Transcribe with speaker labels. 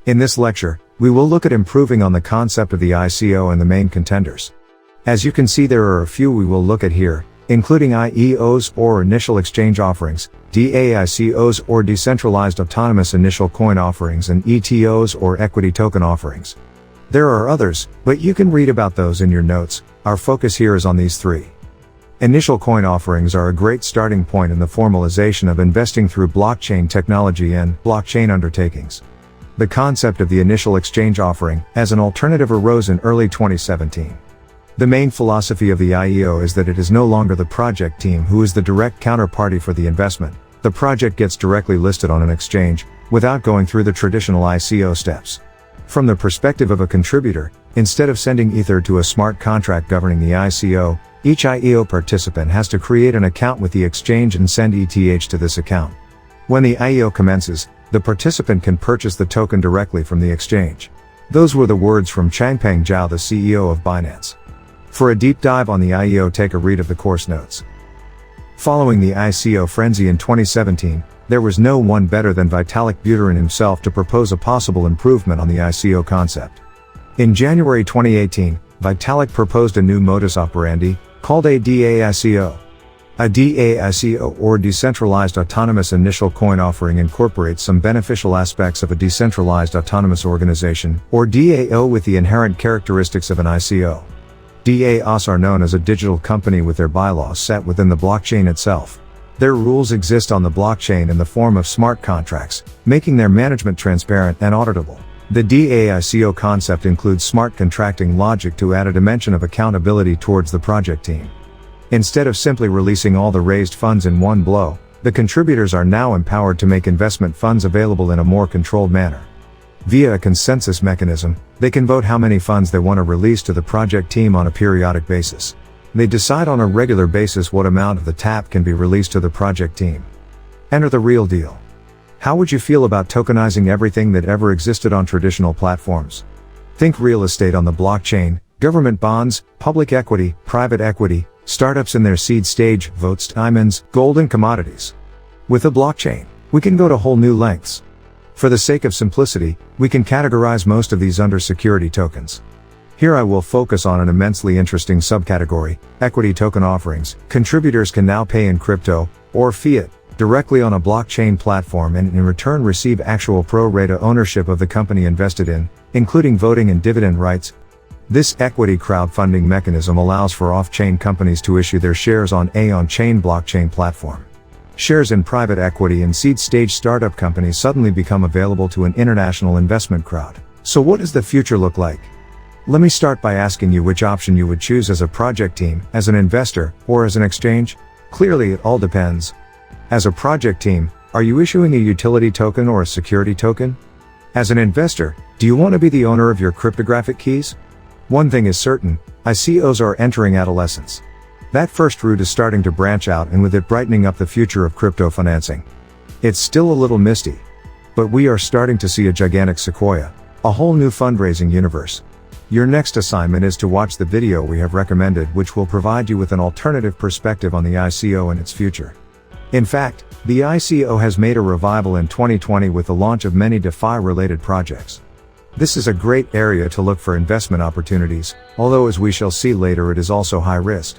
Speaker 1: In this lecture, we will look at improving on the concept of the ICO and the main contenders. As you can see, there are a few we will look at here, including IEOs or initial exchange offerings, DAICOs or decentralized autonomous initial coin offerings, and ETOs or equity token offerings. There are others, but you can read about those in your notes. Our focus here is on these three. Initial coin offerings are a great starting point in the formalization of investing through blockchain technology and blockchain undertakings. The concept of the initial exchange offering as an alternative arose in early 2017. The main philosophy of the IEO is that it is no longer the project team who is the direct counterparty for the investment. The project gets directly listed on an exchange, without going through the traditional ICO steps. From the perspective of a contributor, instead of sending Ether to a smart contract governing the ICO, each IEO participant has to create an account with the exchange and send ETH to this account. When the IEO commences, the participant can purchase the token directly from the exchange. Those were the words from Changpeng Zhao, the CEO of Binance. For a deep dive on the IEO, take a read of the course notes. Following the ICO frenzy in 2017, there was no one better than Vitalik Buterin himself to propose a possible improvement on the ICO concept. In January 2018, Vitalik proposed a new modus operandi, called a DAICO. A DAICO, or decentralized autonomous initial coin offering, incorporates some beneficial aspects of a decentralized autonomous organization, or DAO, with the inherent characteristics of an ICO. DAOs are known as a digital company with their bylaws set within the blockchain itself. Their rules exist on the blockchain in the form of smart contracts, making their management transparent and auditable. The DAICO concept includes smart contracting logic to add a dimension of accountability towards the project team. Instead of simply releasing all the raised funds in one blow, the contributors are now empowered to make investment funds available in a more controlled manner. Via a consensus mechanism, they can vote how many funds they want to release to the project team on a periodic basis. They decide on a regular basis what amount of the tap can be released to the project team. Enter the real deal. How would you feel about tokenizing everything that ever existed on traditional platforms? Think real estate on the blockchain, government bonds, public equity, private equity, startups in their seed stage, votes, diamonds, gold, and commodities. With the blockchain, we can go to whole new lengths. For the sake of simplicity, we can categorize most of these under security tokens. Here I will focus on an immensely interesting subcategory, equity token offerings. Contributors can now pay in crypto, or fiat, directly on a blockchain platform and in return receive actual pro rata ownership of the company invested in, including voting and dividend rights. This equity crowdfunding mechanism allows for off-chain companies to issue their shares on a on-chain blockchain platform. Shares in private equity and seed stage startup companies suddenly become available to an international investment crowd. So what does the future look like? Let me start by asking you which option you would choose as a project team, as an investor, or as an exchange. Clearly, it all depends. As a project team, are you issuing a utility token or a security token? As an investor, do you want to be the owner of your cryptographic keys? One thing is certain, ICOs are entering adolescence. That first route is starting to branch out, and with it brightening up the future of crypto financing. It's still a little misty. But we are starting to see a gigantic sequoia, a whole new fundraising universe. Your next assignment is to watch the video we have recommended, which will provide you with an alternative perspective on the ICO and its future. In fact, the ICO has made a revival in 2020 with the launch of many DeFi-related projects. This is a great area to look for investment opportunities, although as we shall see later, it is also high risk.